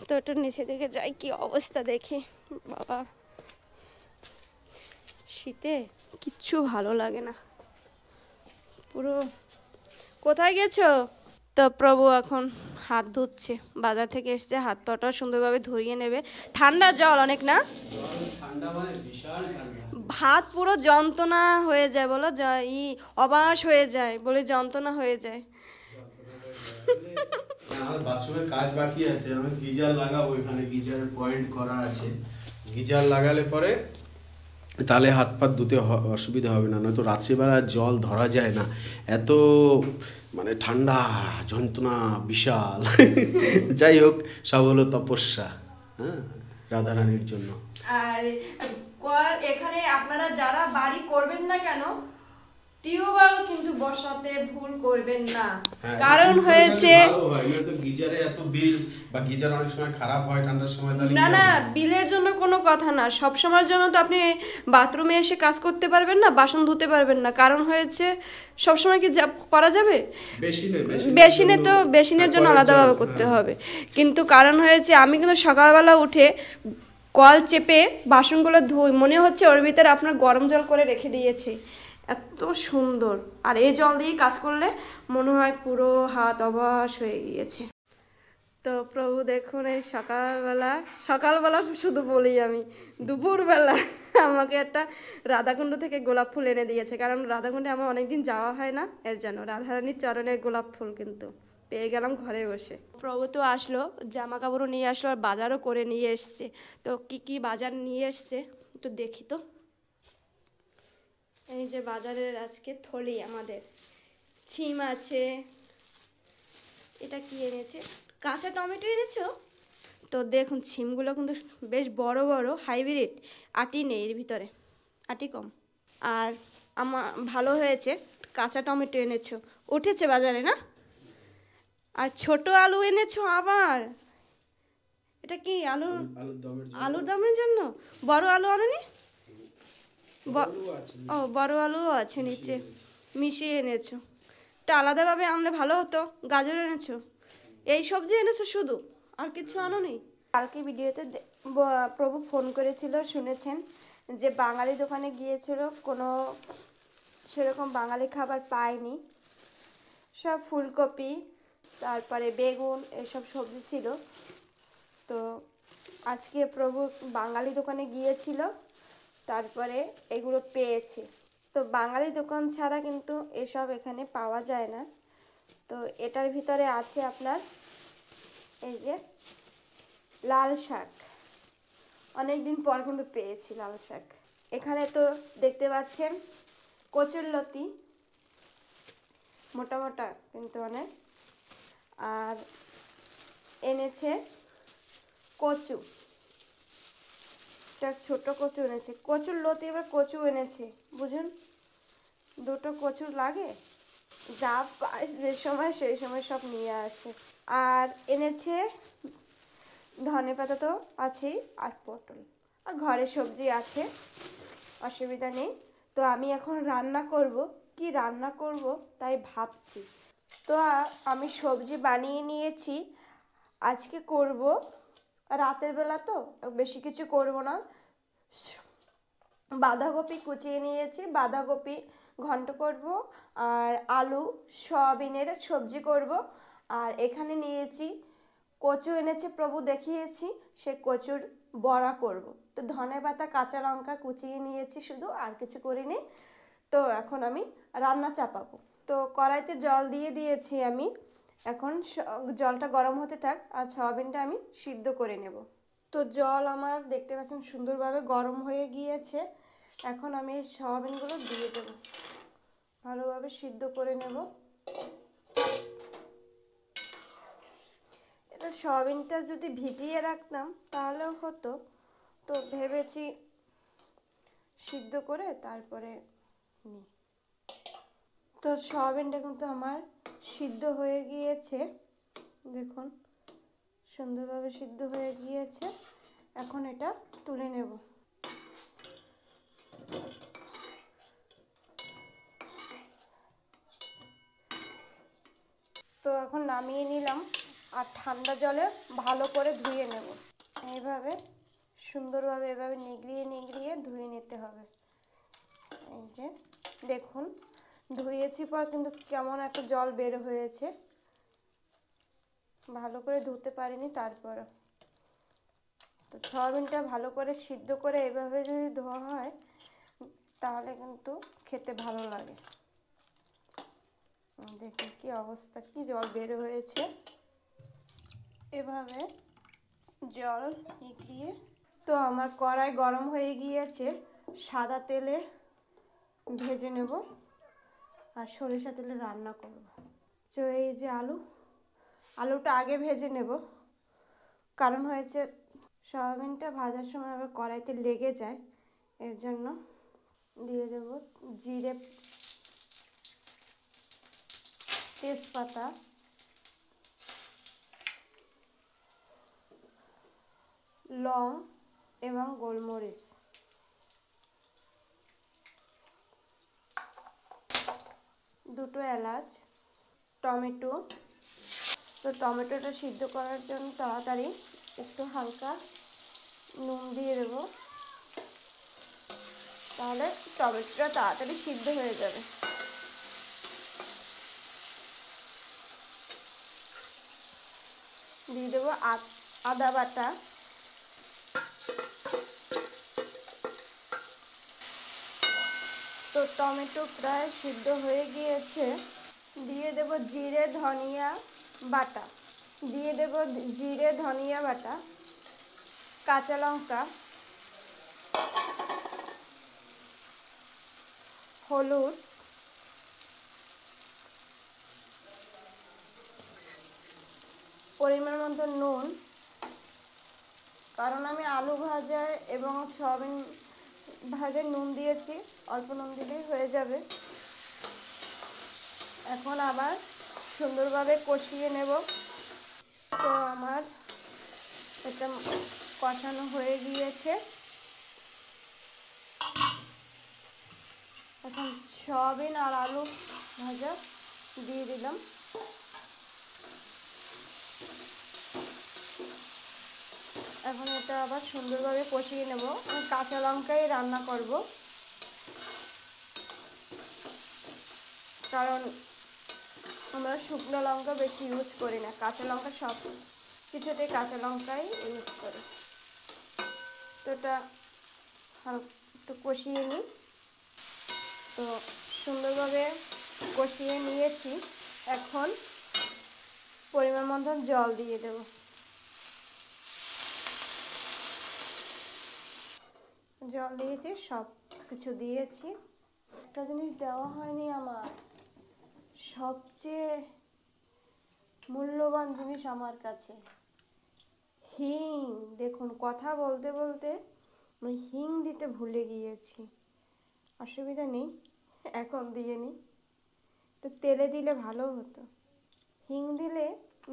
তো ওটা নিচে দিকে যাই, কি অবস্থা দেখি। বাবা, শীতে কিচ্ছু ভালো লাগে না পুরো। কোথায় গেছো? তো প্রভু এখন হাত ধুচ্ছে, বাজার থেকে এসছে, হাত পাটা সুন্দরভাবে ধুইয়ে নেবে। ঠান্ডা জল অনেক না, হাত পুরো যন্ত্রণা হয়ে যায়, বলো অবাস হয়ে যায়, বলে যন্ত্রণা হয়ে যায়। আমার বাথরুমের কাজ বাকি আছে, আমি গিজার লাগাবো, এখানে গিজারের পয়েন্ট করা আছে। গিজার লাগালে পরে তাহলে হাত পা ধুতে অসুবিধা হবে না, নয়তো রাত্রিবেলা জল ধরা যায় না, এত মানে ঠান্ডা, যন্ত্রণা বিশাল। যাই হোক, সব হলো তপস্যা, হ্যাঁ, রাধারানীর জন্য। আর এখানে আপনারা যারা বাড়ি করবেন না কেন, টিউবওয়েল কিন্তু বসাতে ভুল করবেন না। কারণ হয়েছে গিজারে এত বিল, বা গিজার অনেক সময় খারাপ হয় ঠান্ডার সময়, না না, বিলের জন্য কোনো কথা না, সব সময়ের জন্য তো আপনি বাথরুমে এসে কাজ করতে পারবেন না, বাসন ধুতে পারবেন না। কারণ হয়েছে সব সময় কি করা যাবে? বেসিনে তো বেসিনের জন্য আলাদাভাবে করতে হবে। কিন্তু কারণ হয়েছে আমি কিন্তু সকালবেলা উঠে কল চেপে বাসনগুলো ধুই, মনে হচ্ছে ওর ভিতরে আপনার গরম জল করে রেখে দিয়েছে, এত সুন্দর। আর এই জল দিয়ে কাজ করলে মনে হয় পুরো হাত অবশ হয়ে গিয়েছে। তো প্রভু দেখুন, এই সকালবেলা শুধু বলি আমি, দুপুরবেলা আমাকে একটা রাধাকুণ্ড থেকে গোলাপ ফুল এনে দিয়েছে। কারণ রাধাকুণ্ডে আমার অনেকদিন যাওয়া হয় না, এর জন্য রাধারানীর চরণের গোলাপ ফুল কিন্তু পেয়ে গেলাম ঘরে বসে। প্রভু তো আসলো, জামা কাপড়ও নিয়ে আসলো, আর বাজারও করে নিয়ে এসছে। তো কি কি বাজার নিয়ে এসছে একটু দেখি তো। এই যে বাজারের আজকে থলি, আমাদের ছিম আছে, এটা কি এনেছে, কাঁচা টমেটো এনেছো। তো দেখুন ছিমগুলো কিন্তু বেশ বড় বড়, হাইব্রিড, আটি নেই এর ভিতরে, আটি কম। আর আমার ভালো হয়েছে, কাঁচা টমেটো এনেছো, উঠেছে বাজারে না। আর ছোট আলু এনেছো আবার, এটা কি আলুর দমের জন্য। বড় আলু আনোনি? ও, বড় আলুও আছে নিচে, মিশিয়ে এনেছো। এটা আলাদাভাবে আনলে ভালো হতো। গাজর এনেছো, এই সবজি এনেছো শুধু, আর কিছু আনোনি? কালকে ভিডিওতে প্রভু ফোন করেছিল, শুনেছেন যে বাঙালি দোকানে গিয়েছিল, কোনো সেরকম বাঙালি খাবার পায়নি, সব ফুলকপি তারপরে বেগুন এসব সবজি ছিল। তো আজকে প্রভু বাঙালি দোকানে গিয়েছিল, তারপরে এগুলো পেয়েছে। তো বাঙালি দোকান ছাড়া কিন্তু এসব এখানে পাওয়া যায় না। তো এটার ভিতরে আছে আপনার এই যে লাল শাক, অনেকদিন পর কিন্তু পেয়েছি লাল শাক। এখানে তো দেখতে পাচ্ছেন কচুরলতি, মোটা মোটা কিন্তু অনেক। আর এনেছে কচু, একটা ছোট কচু এনেছে, কচুর লতি এবার কচু এনেছে, বুঝুন, দুটো কচু লাগে, যা পায় যে সময় সেই সময় সব নিয়ে আসে। আর এনেছে ধনেপাতা তো আছেই, আর পটল, আর ঘরে সবজি আছে, অসুবিধা নেই। তো আমি এখন রান্না করব, কি রান্না করব তাই ভাবছি। তো আমি সবজি বানিয়ে নিয়েছি, আজকে করব রাতের বেলা, তো বেশি কিছু করব না। বাঁধাকপি কুচিয়ে নিয়েছি, বাঁধাকপি ঘন্ট করব, আর আলু সয়াবিনের সবজি করব। আর এখানে নিয়েছি কচু, এনেছে প্রভু দেখিয়েছি, সে কচুর বড়া করব। তো ধনেপাতা কাঁচা লঙ্কা কুচিয়ে নিয়েছি শুধু, আর কিছু করিনি। তো এখন আমি রান্না চাপাবো। তো কড়াইতে জল দিয়ে দিয়েছি আমি, এখন জলটা গরম হতে থাক, আর সয়াবিনটা আমি সিদ্ধ করে নেব। তো জল আমার দেখতে পাচ্ছেন সুন্দরভাবে গরম হয়ে গিয়েছে, এখন আমি এই সয়াবিনগুলো দিয়ে দেবো, ভালোভাবে সিদ্ধ করে নেব। এটা সয়াবিনটা যদি ভিজিয়ে রাখতাম তাহলেও হতো, তো ভেবেছি সিদ্ধ করে তারপরে নিই। তো সয়াবিনটা কিন্তু আমার সিদ্ধ হয়ে গিয়েছে, দেখুন সুন্দরভাবে সিদ্ধ হয়ে গিয়েছে, এখন এটা তুলে নেব। তো এখন নামিয়ে নিলাম, আর ঠান্ডা জলে ভালো করে ধুয়ে নেব। এইভাবে সুন্দরভাবে এভাবে নিগড়িয়ে নিগড়িয়ে ধুয়ে নিতে হবে। এই যে দেখুন ধুয়েছি পর কিন্তু কেমন একটা জল বের হয়েছে, ভালো করে ধুতে পারিনি। তারপর তো সয়াবিনটা ভালো করে সিদ্ধ করে এভাবে যদি ধোয়া হয় তাহলে কিন্তু খেতে ভালো লাগে। দেখুন কি অবস্থা, কি জল বের হয়েছে। এভাবে জল নিগড়িয়ে তো আমার কড়াই গরম হয়ে গিয়েছে, সাদা তেলে ভেজে নেব আর সরিষা তেলে রান্না করব। তো এই যে আলুটা আগে ভেজে নেব, কারণ হয়েছে সয়াবিনটা ভাজার সময় আবার কড়াইতে লেগে যায়, এর জন্য। দিয়ে দেব জিরে, তেজপাতা, লং এবং গোলমরিচ, দুটো এলাচ, টমেটো। তো টমেটোটা সিদ্ধ করার জন্য তাড়াতাড়ি একটু হালকা নুন দিয়ে দেবো, তাহলে টমেটোটা তাড়াতাড়ি সিদ্ধ হয়ে যাবে। দিয়ে দেবো আদা বাটা, তো টমেটো প্রায় সিদ্ধ হয়ে গিয়েছে। দিয়ে দেব জিরে ধনিয়া বাটা, দিয়ে দেব জিরে ধনিয়া বাটা, কাঁচা লঙ্কা, হলুদ, পরিমাণ মতো নুন, কারণ আমি আলু ভাজায় এবং সয়াবিন ভাজায় নুন দিয়েছি, অল্প নুন দিলেই হয়ে যাবে। এখন আবার সুন্দরভাবে কষিয়ে নেব। তো আমার এটা কষানো হয়ে গিয়েছে। এখন সয়াবিন আর আলু ভাজা দিয়ে দিলাম। এখন এটা আবার সুন্দরভাবে কষিয়ে নেব। আমি কাঁচা লঙ্কাই রান্না করব, কারণ আমরা শুকনো লঙ্কা বেশি ইউজ করি না, কাঁচা লঙ্কা সব কিছুতে কাঁচা লঙ্কাই ইউজ করি। তো এটা হালকা একটু কষিয়ে নিই। তো সুন্দরভাবে কষিয়ে নিয়েছি, এখন পরিমাণ মতো জল দিয়ে দেব। জল দিয়েছি, সব কিছু দিয়েছি। একটা জিনিস দেওয়া হয়নি আমার, সবচেয়ে মূল্যবান জিনিস আমার কাছে, হিং। দেখুন কথা বলতে বলতে আমি হিং দিতে ভুলে গিয়েছি। অসুবিধা নেই, এখন দিয়ে নিই। একটু তেলে দিলে ভালো হতো। হিং দিলে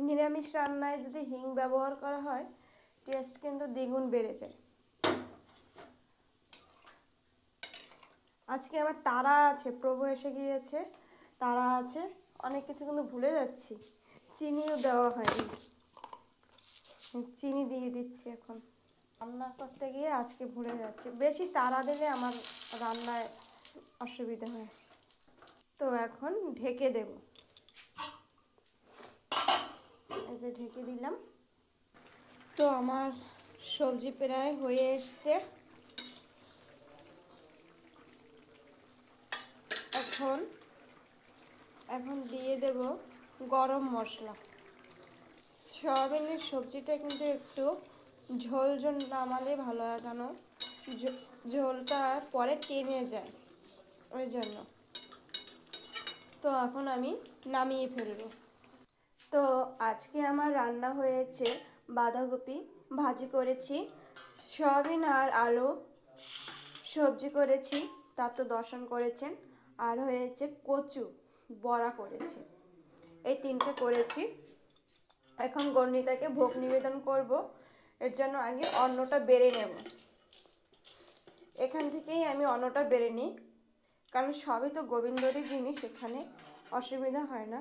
নিরামিষ রান্নায় যদি হিং ব্যবহার করা হয় টেস্ট কিন্তু দ্বিগুণ বেড়ে যায়। আজকে আমার তারা আছে, প্রভু এসে গিয়েছে, তারা আছে, অনেক কিছু কিন্তু ভুলে যাচ্ছি। চিনিও দেওয়া হয়নি, চিনি দিয়ে দিচ্ছি। এখন রান্না করতে গিয়ে আজকে ভুলে যাচ্ছি। বেশি তাড়া দিলে আমার রান্নায় অসুবিধা হয়। তো এখন ঢেকে দেব। এই যে ঢেকে দিলাম। তো আমার সবজি প্রায় হয়ে এসছে। এখন দিয়ে দেব গরম মশলা। সয়াবিনের সবজিটা কিন্তু একটু ঝোল ঝোল নামালে ভালো হয়, কেন ঝোলটা পরে টেনে যায়, ওই জন্য। তো এখন আমি নামিয়ে ফেলবো। তো আজকে আমার রান্না হয়েছে বাঁধাকপি ভাজি করেছি, সয়াবিন আর আলু সবজি করেছি, তা তো দর্শন করেছেন, আর হয়েছে কচু বড়া করেছি। এই তিনটে করেছি। এখন গণিতাকে ভোগ নিবেদন করব, এর জন্য আগে অন্নটা বেড়ে নেব। এখান থেকেই আমি অন্নটা বেড়ে নিই, কারণ সবই তো গোবিন্দরই জিনিস, এখানে অসুবিধা হয় না।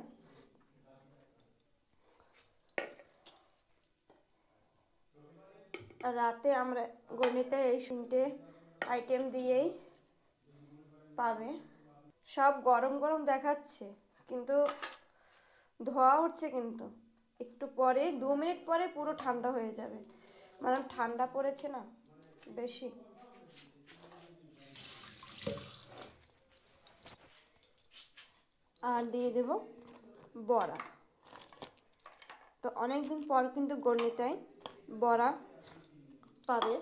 আর রাতে আমরা গণিতে এই 3টে আইটেম দিয়েই পাবে। সব গরম গরম দেখাচ্ছে কিন্তু ধোয়া উঠছে, কিন্তু একটু পরে 2 মিনিট পরে পুরো ঠান্ডা হয়ে যাবে, মানে ঠান্ডা পড়েছে না বেশি। আর দিয়ে দেব বড়া। তো অনেকদিন পর কিন্তু গণিতায় বড়া পাবে,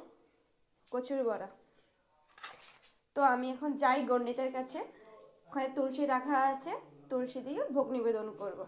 কচুরি বড়া। তো আমি এখন যাই গণিতের কাছে, ওখানে তুলসী রাখা আছে, তুলসী দিয়ে ভোগ নিবেদন করব।